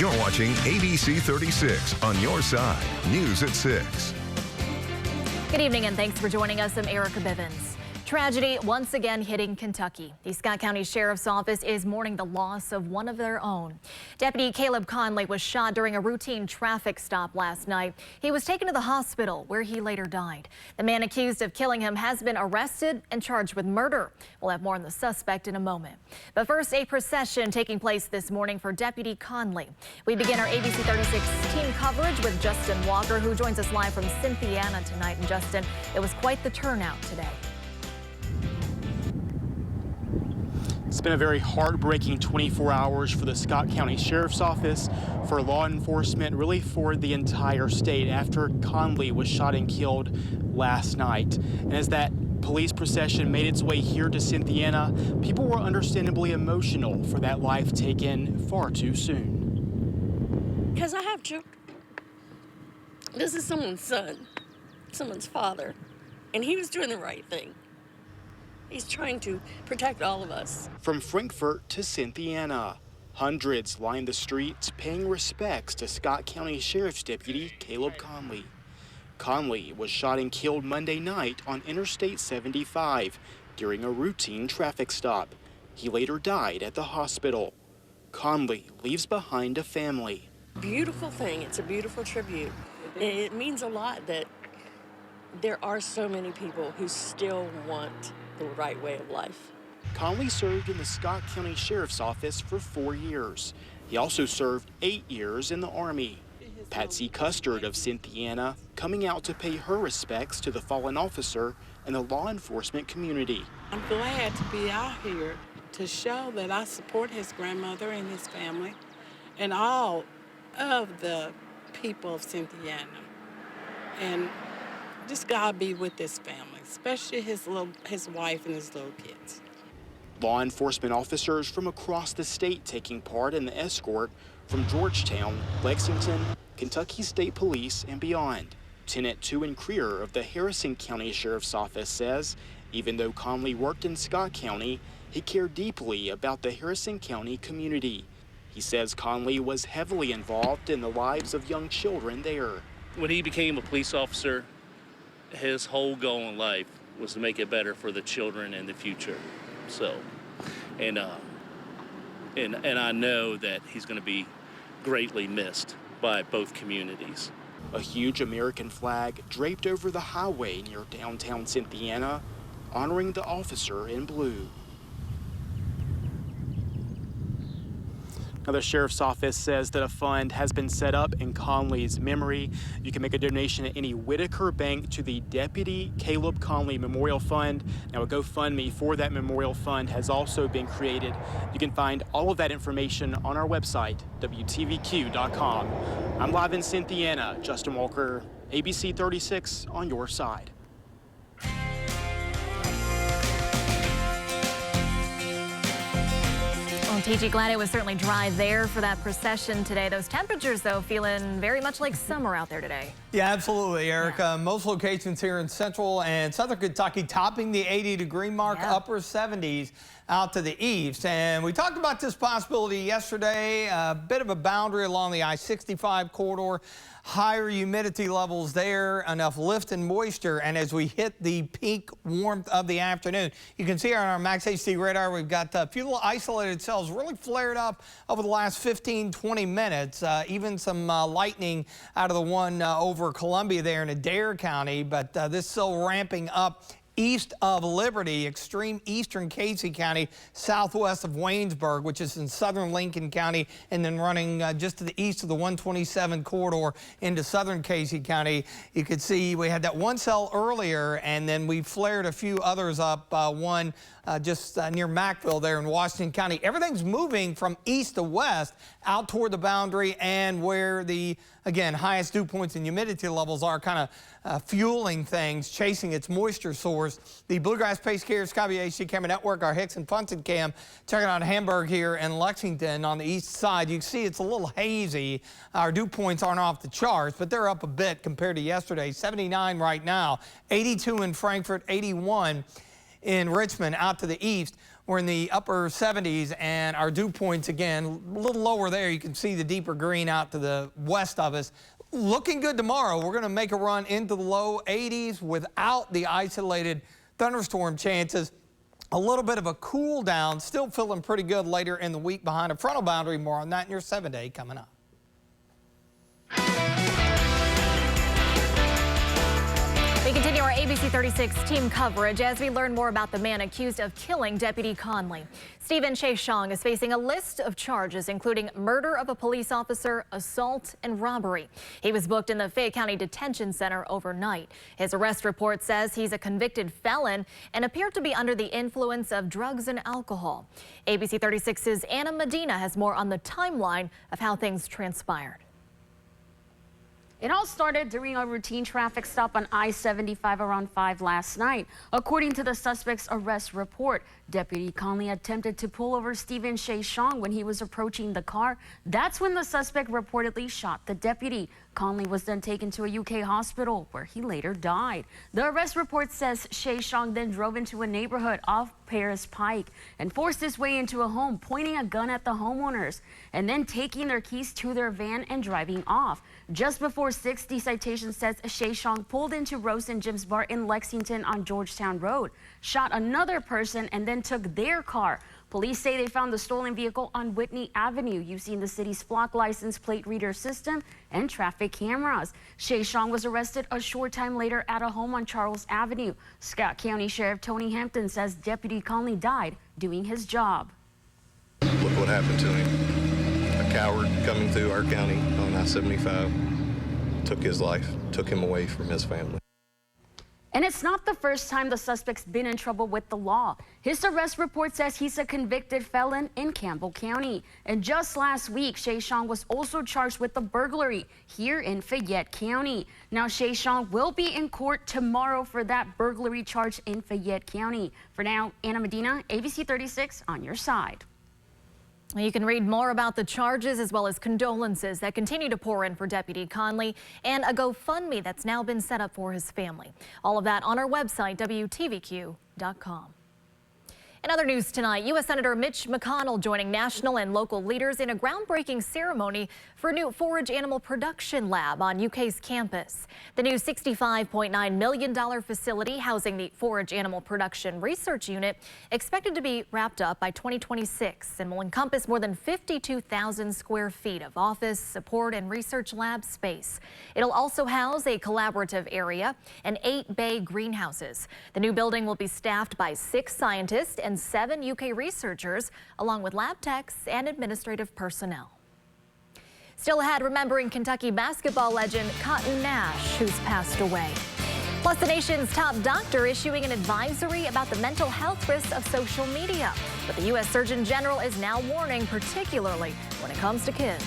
You're watching ABC 36 on your side. News at 6. Good evening and thanks for joining us. I'm Erica Bivens. Tragedy once again hitting Kentucky. The Scott County Sheriff's Office is mourning the loss of one of their own. Deputy Caleb Conley was shot during a routine traffic stop last night. He was taken to the hospital where he later died. The man accused of killing him has been arrested and charged with murder. We'll have more on the suspect in a moment. But first, a procession taking place this morning for Deputy Conley. We begin our ABC 36 team coverage with Justin Walker, who joins us live from Cynthiana tonight. And Justin, it was quite the turnout today. It's been a very heartbreaking 24 hours for the Scott County Sheriff's Office, for law enforcement, really for the entire state after Conley was shot and killed last night. And as that police procession made its way here to Cynthiana, people were understandably emotional for that life taken far too soon. Because I have children. This is someone's son, someone's father, and he was doing the right thing. He's trying to protect all of us. From Frankfort to Cynthiana, hundreds lined the streets paying respects to Scott County Sheriff's Deputy Caleb Conley. Conley was shot and killed Monday night on Interstate 75 during a routine traffic stop. He later died at the hospital. Conley leaves behind a family. Beautiful thing. It's a beautiful tribute. It means a lot that there are so many people who still want the right way of life. Conley served in the Scott County Sheriff's Office for 4 years. He also served 8 years in the Army. Patsy Custard of Cynthiana coming out to pay her respects to the fallen officer and the law enforcement community. I'm glad to be out here to show that I support his grandmother and his family and all of the people of Cynthiana. And just God be with this family, especially his wife and his little kids. Law enforcement officers from across the state taking part in the escort from Georgetown, Lexington, Kentucky State Police, and beyond. Lieutenant Tuan Creer of the Harrison County Sheriff's Office says even though Conley worked in Scott County, he cared deeply about the Harrison County community. He says Conley was heavily involved in the lives of young children there. When he became a police officer, his whole goal in life was to make it better for the children in the future. So, and I know that he's going to be greatly missed by both communities. A huge American flag draped over the highway near downtown Cynthiana, honoring the officer in blue. Now, the Sheriff's Office says that a fund has been set up in Conley's memory. You can make a donation at any Whitaker bank to the Deputy Caleb Conley Memorial Fund. Now, a GoFundMe for that memorial fund has also been created. You can find all of that information on our website, WTVQ.com. I'm live in Cynthiana. Justin Walker, ABC 36 on your side. TG, glad it was certainly dry there for that procession today. Those temperatures, though, feeling very much like summer out there today. Yeah, absolutely, Erica. Yeah. Most locations here in central and southern Kentucky topping the 80-degree mark, upper 70s out to the east. And we talked about this possibility yesterday, a bit of a boundary along the I-65 corridor. Higher humidity levels there, enough lift and moisture, and as we hit the peak warmth of the afternoon, you can see on our Max HD radar we've got a few little isolated cells really flared up over the last 15-20 minutes. Even some lightning out of the one over Columbia there in Adair County, but this still ramping up east of Liberty, extreme eastern Casey County, southwest of Waynesburg, which is in southern Lincoln County, and then running just to the east of the 127 corridor into southern Casey County. You could see we had that one cell earlier, and then we flared a few others up, one just near Mackville there in Washington County. Everything's moving from east to west out toward the boundary and where the, again, highest dew points and humidity levels are kind of fueling things, chasing its moisture source. The Bluegrass Pace Care Skyview HD Camera Network, our Hicks and Funson Cam, checking out Hamburg here in Lexington on the east side. You can see it's a little hazy. Our dew points aren't off the charts, but they're up a bit compared to yesterday. 79 right now, 82 in Frankfort, 81 in Richmond out to the east. We're in the upper 70s, and our dew points, again, a little lower there. You can see the deeper green out to the west of us. Looking good tomorrow. We're going to make a run into the low 80s without the isolated thunderstorm chances. A little bit of a cool down, still feeling pretty good later in the week behind a frontal boundary. More on that in your 7-day coming up. We continue our ABC 36 team coverage as we learn more about the man accused of killing Deputy Conley. Stephen Sheshong is facing a list of charges, including murder of a police officer, assault, and robbery. He was booked in the Fayette County Detention Center overnight. His arrest report says he's a convicted felon and appeared to be under the influence of drugs and alcohol. ABC 36's Anna Medina has more on the timeline of how things transpired. It all started during a routine traffic stop on I-75 around 5 last night. According to the suspect's arrest report, Deputy Conley attempted to pull over Stephen Sheshong when he was approaching the car. That's when the suspect reportedly shot the deputy. Conley was then taken to a UK hospital where he later died. The arrest report says Sheshong then drove into a neighborhood off Paris Pike and forced his way into a home, pointing a gun at the homeowners and then taking their keys to their van and driving off. Just before 6, the citation says Sheshong pulled into Rose and Jim's bar in Lexington on Georgetown Road, shot another person, and then took their car. Police say they found the stolen vehicle on Whitney Avenue using the city's flock license plate reader system and traffic cameras. Sheshong was arrested a short time later at a home on Charles Avenue. Scott County Sheriff Tony Hampton says Deputy Conley died doing his job. Look what happened to him. A coward coming through our county on I-75 took his life, took him away from his family. And it's not the first time the suspect's been in trouble with the law. His arrest report says he's a convicted felon in Campbell County. And just last week, Sheshong was also charged with a burglary here in Fayette County. Now, Sheshong will be in court tomorrow for that burglary charge in Fayette County. For now, Anna Medina, ABC 36 on your side. You can read more about the charges as well as condolences that continue to pour in for Deputy Conley and a GoFundMe that's now been set up for his family. All of that on our website, WTVQ.com. In other news tonight, U.S. Senator Mitch McConnell joining national and local leaders in a groundbreaking ceremony for a new forage animal production lab on UK's campus. The new $65.9 million facility housing the Forage Animal Production Research Unit expected to be wrapped up by 2026 and will encompass more than 52,000 square feet of office, support, and research lab space. It'll also house a collaborative area and 8 bay greenhouses. The new building will be staffed by 6 scientists and 7 UK researchers, along with lab techs and administrative personnel. Still ahead, remembering Kentucky basketball legend Cotton Nash, who's passed away. Plus, the nation's top doctor issuing an advisory about the mental health risks of social media. But the U.S. Surgeon General is now warning, particularly when it comes to kids.